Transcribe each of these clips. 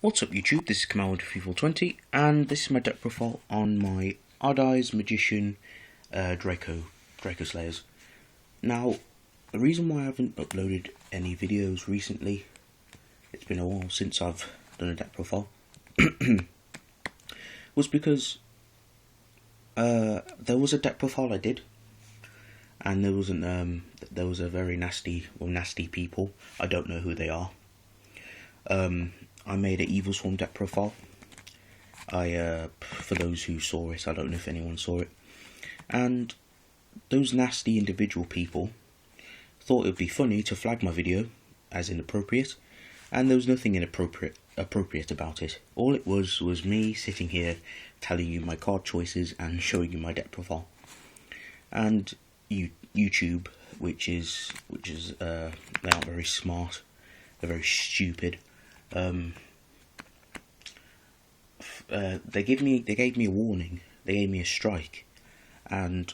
What's up YouTube, this is Command3420 and this is my deck profile on my Odd Eyes Magician Dracoslayers. Now, the reason why I haven't uploaded any videos recently, it's been a while since I've done a deck profile, was because there was a deck profile I did, and there was a very nasty people. I don't know who they are. I made an evilswarm deck profile. For those who saw it, I don't know if anyone saw it, and those nasty individual people thought it would be funny to flag my video as inappropriate, and there was nothing appropriate about it. All it was me sitting here telling you my card choices and showing you my deck profile. And YouTube, which is they aren't very smart, they're very stupid. They gave me a warning. They gave me a strike, and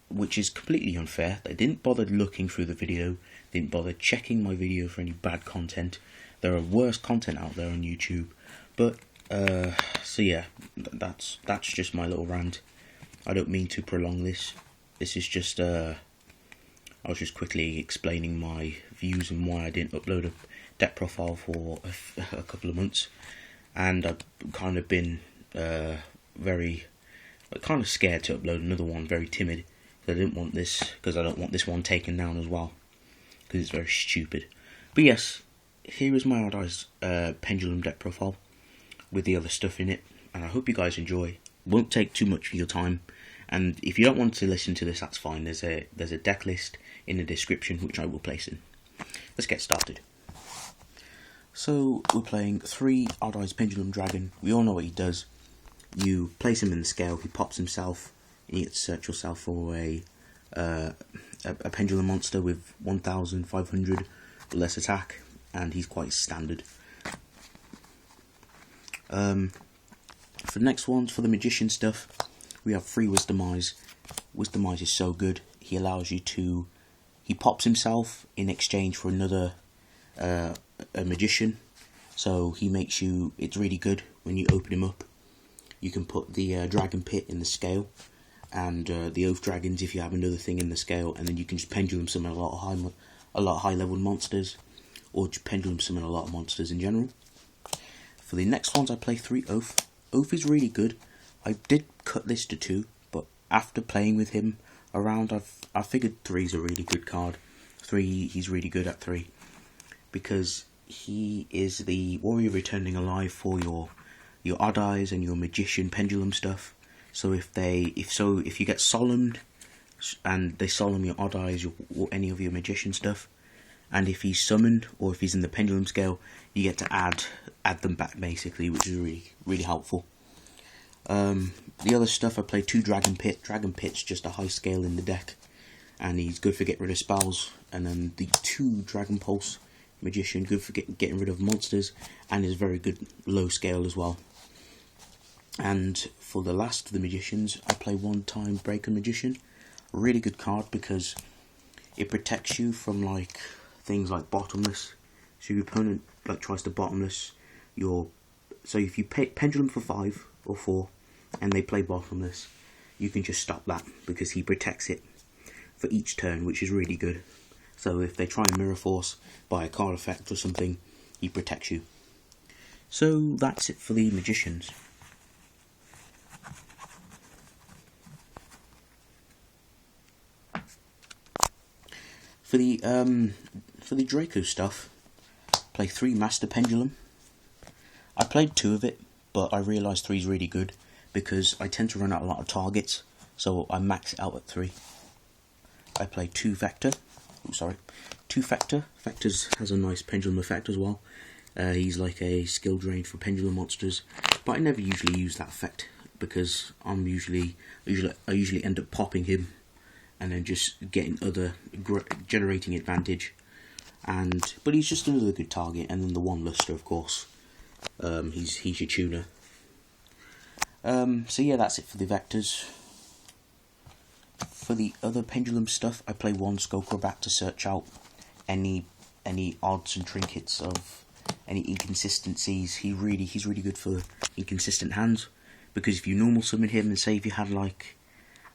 which is completely unfair. They didn't bother looking through the video, didn't bother checking my video for any bad content. There are worse content out there on YouTube, but so yeah, that's just my little rant. I don't mean to prolong this. This is just I was just quickly explaining my views and why I didn't upload a deck profile for a couple of months, and I've kind of been kind of scared to upload another one, very timid. I didn't want this, because I don't want this one taken down as well, because it's very stupid. But yes, here is my Odd Eyes pendulum deck profile with the other stuff in it, and I hope you guys enjoy. Won't take too much of your time, and if you don't want to listen to this, that's fine. There's a deck list in the description which I will place in. Let's get started. So we're playing 3 Odd Eyes Pendulum Dragon. We all know what he does. You place him in the scale, he pops himself, and you get to search yourself for a pendulum monster with 1,500 or less attack, and he's quite standard. For the next ones, for the magician stuff, we have 3 Wisdom Eyes. Wisdom Eyes is so good. He allows you to... He pops himself in exchange for another a magician, so he makes you... It's really good when you open him up. You can put the dragonpit in the scale, and the oafdragons if you have another thing in the scale, and then you can just pendulum summon a lot of high level monsters, or just pendulum summon a lot of monsters in general. For the next ones, I play 3 Oaf. Oaf is really good. I did cut this to 2, but after playing with him around, I figured 3 is a really good card. 3, he's really good at 3, because he is the warrior returning alive for your Odd Eyes and your magician pendulum stuff. So if you get solemned and they solemn your Odd Eyes or any of your magician stuff, and if he's summoned or if he's in the pendulum scale, you get to add them back basically, which is really helpful. The other stuff, I play 2 dragonpit. Dragonpit's just a high scale in the deck, and he's good for getting rid of spells. And then the 2 dragonpulse magician, good for getting rid of monsters, and is very good low scale as well. And for the last of the magicians, I play 1 timebreaker magician. Really good card because it protects you from like things like bottomless. So your opponent like tries to bottomless your... So if you pay pendulum for 5 or 4 and they play bottomless, you can just stop that because he protects it for each turn, which is really good. So if they try and mirror force by a card effect or something, he protects you. So that's it for the magicians. For the Draco stuff, play 3 Master Pendulum. I played 2 of it, but I realised 3 is really good because I tend to run out a lot of targets, so I max it out at 3. I play 2 Vector. Oh, sorry, 2 Vector. Vector's has a nice pendulum effect as well. He's like a skill drain for pendulum monsters, but I never usually use that effect because I usually end up popping him and then just getting generating advantage. But he's just another good target, and then the 1 Luster, of course. He's your tuner. So yeah, that's it for the vectors. For the other pendulum stuff, I play 1 skullcrobat to search out any odds and trinkets of any inconsistencies. He's really good for inconsistent hands, because if you normal summon him, and say if you had like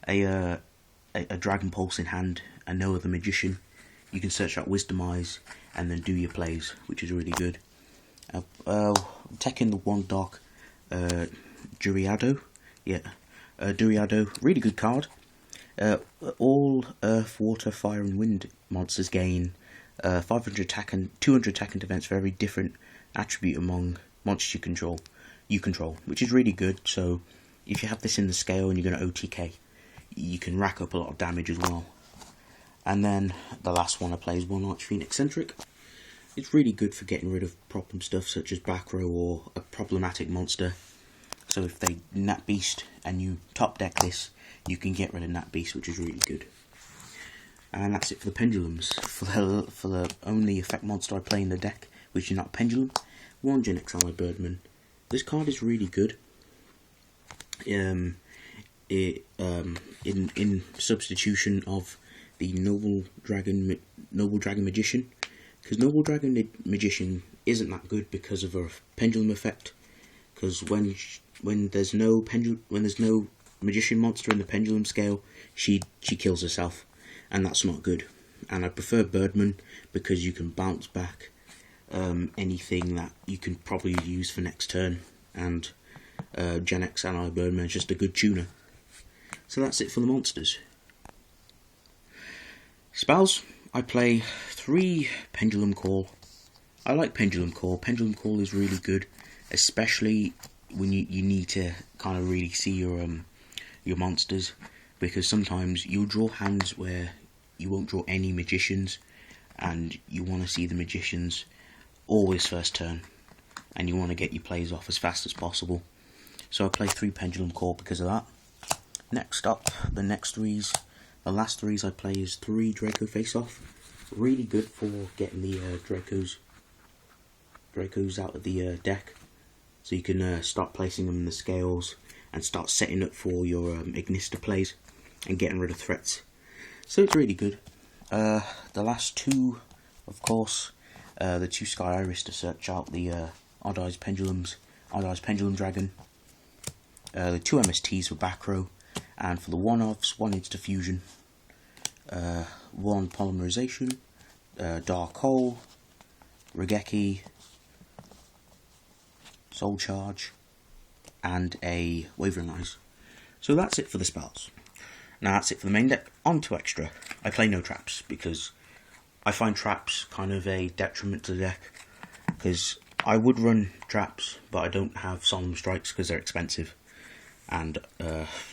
a dragon pulse in hand and no other magician, you can search out wisdomize and then do your plays, which is really good. Taking the one dark doriado, doriado, really good card. All earth, water, fire and wind monsters gain 500 attack and 200 attack and defense for every different attribute among monsters you control, which is really good. So if you have this in the scale and you're going to OTK, you can rack up a lot of damage as well. And then the last one I play is one archfiend eccentric. It's really good for getting rid of problem stuff such as back row or a problematic monster. So if they nat beast and you top deck this, you can get rid of nat beast, which is really good. And that's it for the pendulums. For the only effect monster I play in the deck, which is not pendulum, one Gen X birdman. This card is really good. In substitution of the noble dragon magician, because noble dragon magician isn't that good because of her pendulum effect. Because when there's no magician monster in the pendulum scale, she kills herself, and that's not good. And I prefer birdman because you can bounce back anything that you can probably use for next turn, and Gen X ally birdman is just a good tuner. So that's it for the monsters. Spells, I play 3 Pendulum Call. I like Pendulum Call. Pendulum Call is really good, especially when you need to kind of really see your monsters, because sometimes you'll draw hands where you won't draw any magicians, and you want to see the magicians always first turn, and you want to get your plays off as fast as possible. So I play 3 Pendulum Call because of that. Next up, the last threes I play is 3 Draco Face Off. Really good for getting the Dracos out of the deck, so you can start placing them in the scales and start setting up for your Ignister plays and getting rid of threats. So it's really good. The last 2, of course, the 2 Sky Iris to search out the Odd Eyes Pendulum Dragon, the 2 MSTs for back row, and for the one-offs, 1 Insta Fusion, 1 Polymerization, Dark Hole, Raigeki, Soul Charge, and a Wavering Eyes. So that's it for the spells. Now that's it for the main deck. On to extra. I play no traps because I find traps kind of a detriment to the deck, because I would run traps, but I don't have Solemn Strikes because they're expensive, and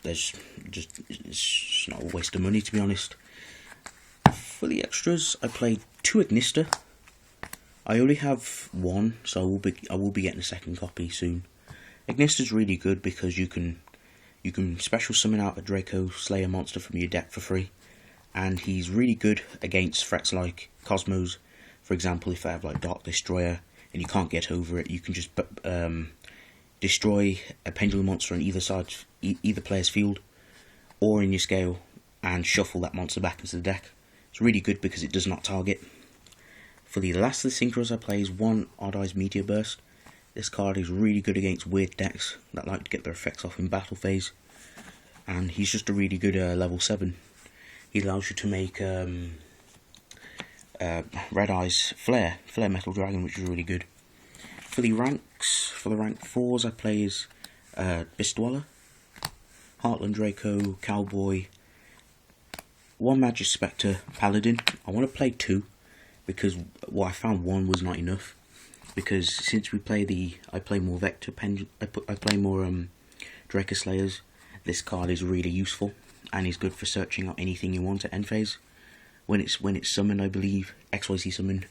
it's just not a waste of money, to be honest. For the extras, I play 2 Ignister. I only have 1, so I will be getting a second copy soon. Ignister's really good because you can special summon out a Dracoslayer monster from your deck for free, and he's really good against threats like Cosmos. For example, if I have like Dark Destroyer and you can't get over it, you can just destroy a pendulum monster on either player's field or in your scale, and shuffle that monster back into the deck. It's really good because it does not target. For the last of the synchros I play is 1 Odd Eyes Meteor Burst. This card is really good against weird decks that like to get their effects off in battle phase, and he's just a really good level 7. He allows you to make Red Eyes Flare Metal Dragon, which is really good. For the rank 4s I play is Bistwalla, Heartland Draco, Cowboy, 1 Magic Spectre, Paladin. I want to play 2 because I found 1 was not enough. Because since I play more Vector I play more Dracoslayers. This card is really useful and is good for searching out anything you want at end phase. When it's summoned, I believe XYZ summoned,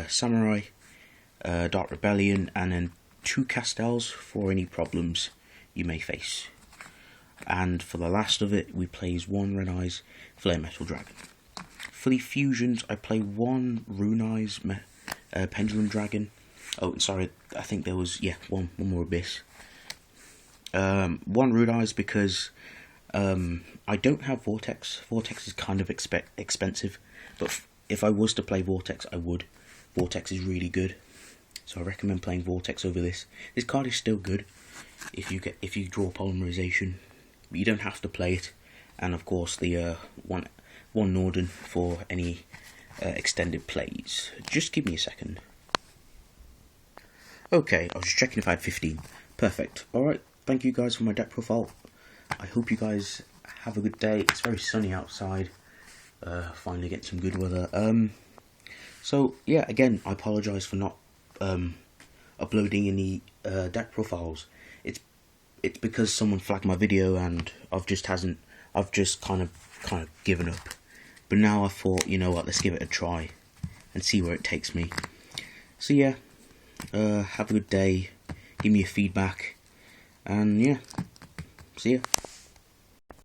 Samurai, Dark Rebellion, and then 2 Castels for any problems you may face. And for the last of it, we play 1 Red Eyes Flare Metal Dragon. For the fusions, I play 1 Rune Eyes Pendulum Dragon. Oh, sorry, I think there was one more Abyss. 1 Rune Eyes because I don't have Vortex. Vortex is kind of expensive, but if I was to play Vortex, I would. Vortex is really good, so I recommend playing Vortex over this. This card is still good if you draw polymerization, but you don't have to play it. And of course the one Norden for any extended plays. Just give me a second. Okay, I was just checking if I had 15. Perfect. Alright, thank you guys for my deck profile. I hope you guys have a good day. It's very sunny outside. Finally get some good weather. So yeah, again, I apologise for not uploading any deck profiles. It's because someone flagged my video and I've just kind of given up. But now I thought, you know what, let's give it a try and see where it takes me. So yeah, have a good day. Give me your feedback, and yeah, see ya.